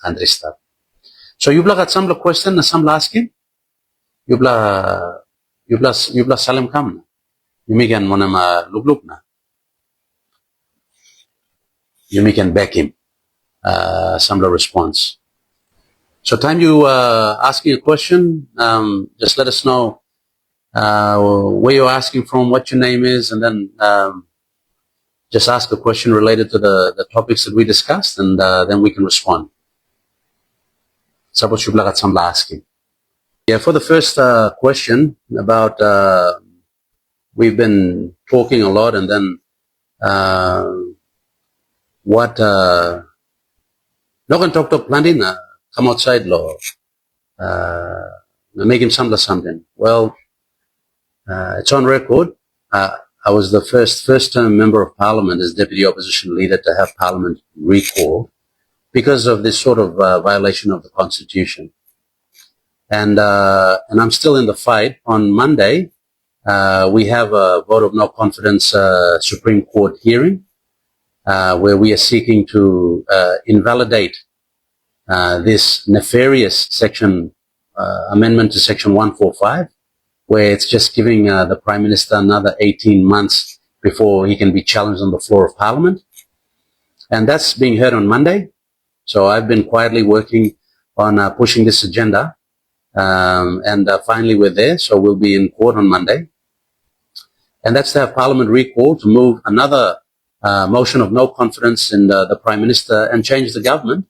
country stuff. So you've got some question, some asking. You've salam kam. You can monama look na. You can back him. Some response. So time you asking a question, just let us know where you're asking from, what your name is, and then just ask a question related to the topics that we discussed, and then we can respond. Suppose you've got some asking. Yeah, for the first question about we've been talking a lot, and then what no can talk to planting come outside law make him something. Well, it's on record. I was the first term member of parliament as deputy opposition leader to have parliament recalled because of this sort of violation of the constitution. And I'm still in the fight. On Monday, we have a vote of no confidence Supreme Court hearing where we are seeking to invalidate this nefarious section amendment to section 145, where it's just giving the Prime Minister another 18 months before he can be challenged on the floor of Parliament. And that's being heard on Monday. So I've been quietly working on pushing this agenda. And finally we're there, so we'll be in court on Monday. And that's to have Parliament recalled to move another motion of no confidence in the Prime Minister and change the government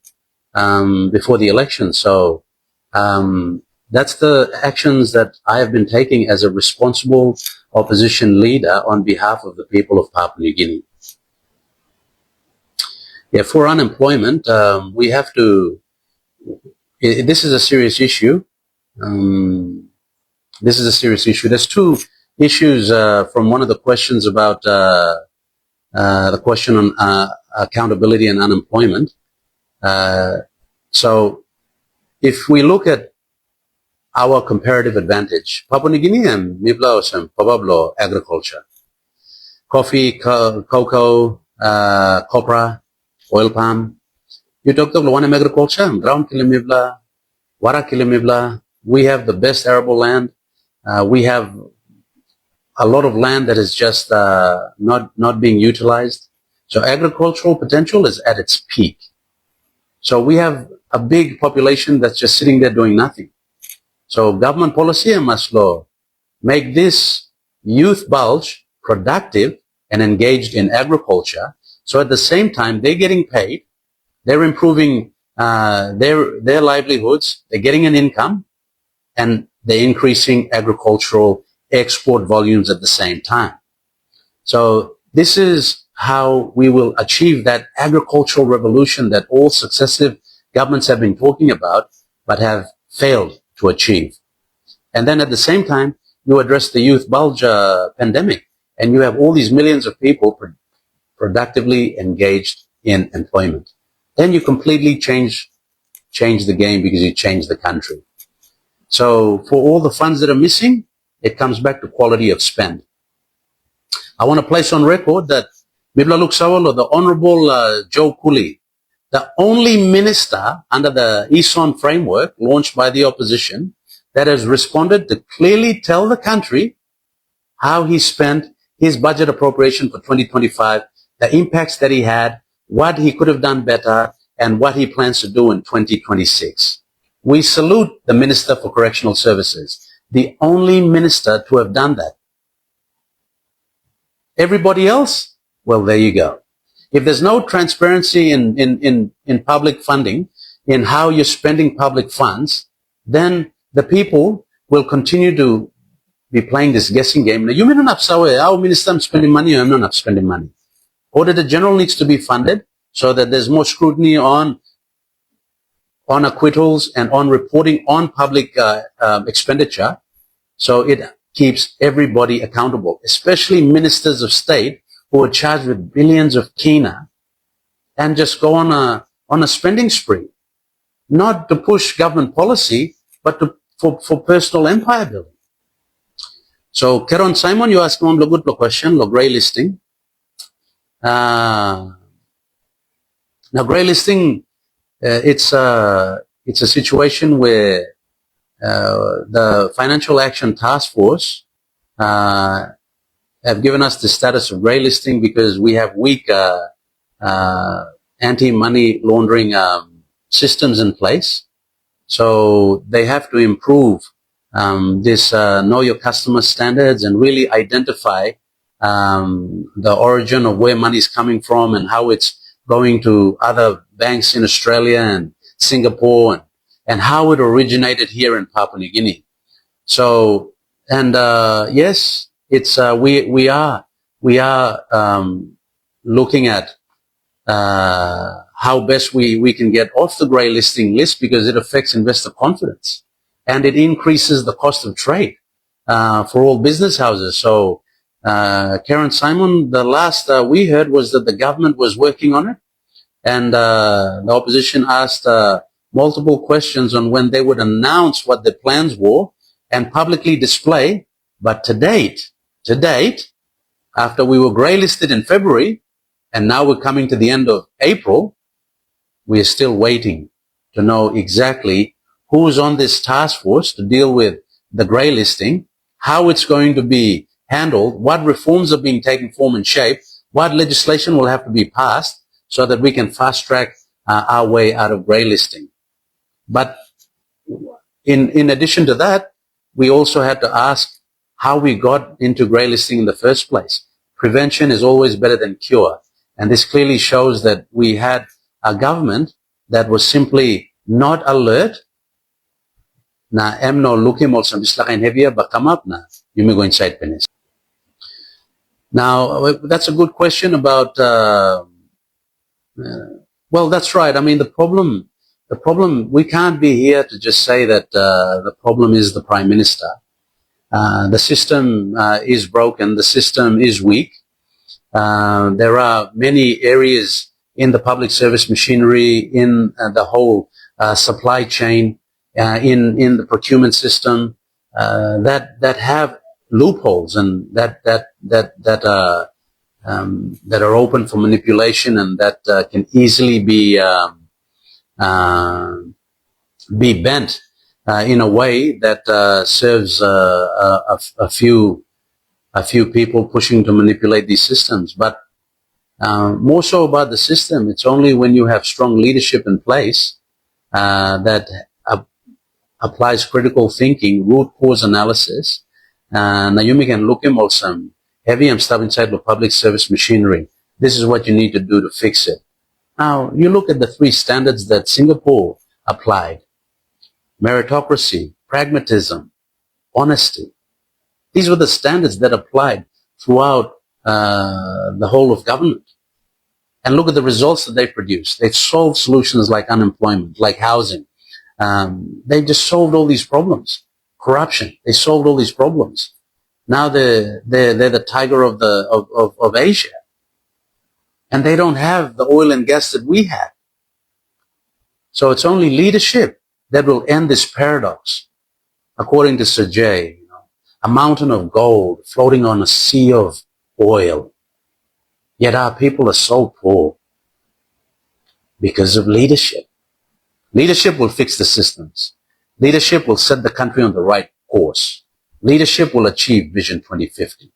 before the election. So that's the actions that I have been taking as a responsible opposition leader on behalf of the people of Papua New Guinea. Yeah, for unemployment, we have to, this is a serious issue. This is a serious issue. There's two issues from one of the questions about the question on accountability and unemployment. So if we look at our comparative advantage, Papua New Guinea and Mibla Pabablo agriculture, coffee, cocoa, copra, oil palm. You talk to one agriculture, ground kilimibla, wara kilimibla. We have the best arable land. We have a lot of land that is just not being utilized. So agricultural potential is at its peak. So we have a big population that's just sitting there doing nothing. So government policy must make this youth bulge productive and engaged in agriculture. So at the same time, they're getting paid, they're improving their livelihoods, they're getting an income, and they're increasing agricultural export volumes at the same time. So this is how we will achieve that agricultural revolution that all successive governments have been talking about, but have failed to achieve. And then at the same time, you address the youth bulge pandemic, and you have all these millions of people productively engaged in employment. Then you completely change the game because you change the country. So for all the funds that are missing, it comes back to quality of spend. I want to place on record that Mibla Luksawal, or the Honorable Joe Cooley, the only minister under the ESON framework launched by the opposition that has responded to clearly tell the country how he spent his budget appropriation for 2025, the impacts that he had, what he could have done better, and what he plans to do in 2026. We salute the Minister for Correctional Services, the only minister to have done that. Everybody else? Well, there you go. If there's no transparency in public funding, in how you're spending public funds, then the people will continue to be playing this guessing game. Now, you may not say, our minister, I'm spending money, or I'm not spending money. Auditor General needs to be funded so that there's more scrutiny on acquittals and on reporting on public expenditure, so it keeps everybody accountable, especially ministers of state who are charged with billions of kina and just go on a spending spree, not to push government policy, but for personal empire building. So, Keron Simon, you asked one good question, grey listing. Now, grey listing it's a situation where the Financial Action Task Force have given us the status of grey listing because we have weak anti-money laundering systems in place. So they have to improve this know your customer standards and really identify the origin of where money is coming from and how it's going to other banks in Australia and Singapore and how it originated here in Papua New Guinea. So, and yes, it's we are looking at how best we can get off the grey listing list because it affects investor confidence and it increases the cost of trade for all business houses. So, Karen Simon, the last we heard was that the government was working on it, and the opposition asked multiple questions on when they would announce what their plans were and publicly display. But to date, after we were grey listed in February, and now we're coming to the end of April, we are still waiting to know exactly who's on this task force to deal with the grey listing, how it's going to be handled, what reforms are being taken form and shape, what legislation will have to be passed so that we can fast track our way out of grey listing. But in addition to that, we also had to ask how we got into grey listing in the first place. Prevention is always better than cure. And this clearly shows that we had a government that was simply not alert na emno lukim ol sambislakain heavy ba come up na yumigo inside penis. Now, that's a good question about, well, that's right. I mean, the problem, we can't be here to just say that the problem is the Prime Minister. The system is broken. The system is weak. There are many areas in the public service machinery, in the whole supply chain, in the procurement system, that have loopholes and that are open for manipulation and that can easily be bent in a way that serves a few people pushing to manipulate these systems. But more so about the system, it's only when you have strong leadership in place that applies critical thinking, root cause analysis. Na yumi can look him also heavy and stuff inside the public service machinery. This is what you need to do to fix it. Now, you look at the three standards that Singapore applied: meritocracy, pragmatism, honesty. These were the standards that applied throughout the whole of government. And look at the results that they produced. They've solved solutions like unemployment, like housing. They just solved all these problems. Corruption. They solved all these problems. Now they're the tiger of Asia. And they don't have the oil and gas that we have. So it's only leadership that will end this paradox. According to Sir Jay, a mountain of gold floating on a sea of oil. Yet our people are so poor because of leadership. Leadership will fix the systems. Leadership will set the country on the right course. Leadership will achieve Vision 2050.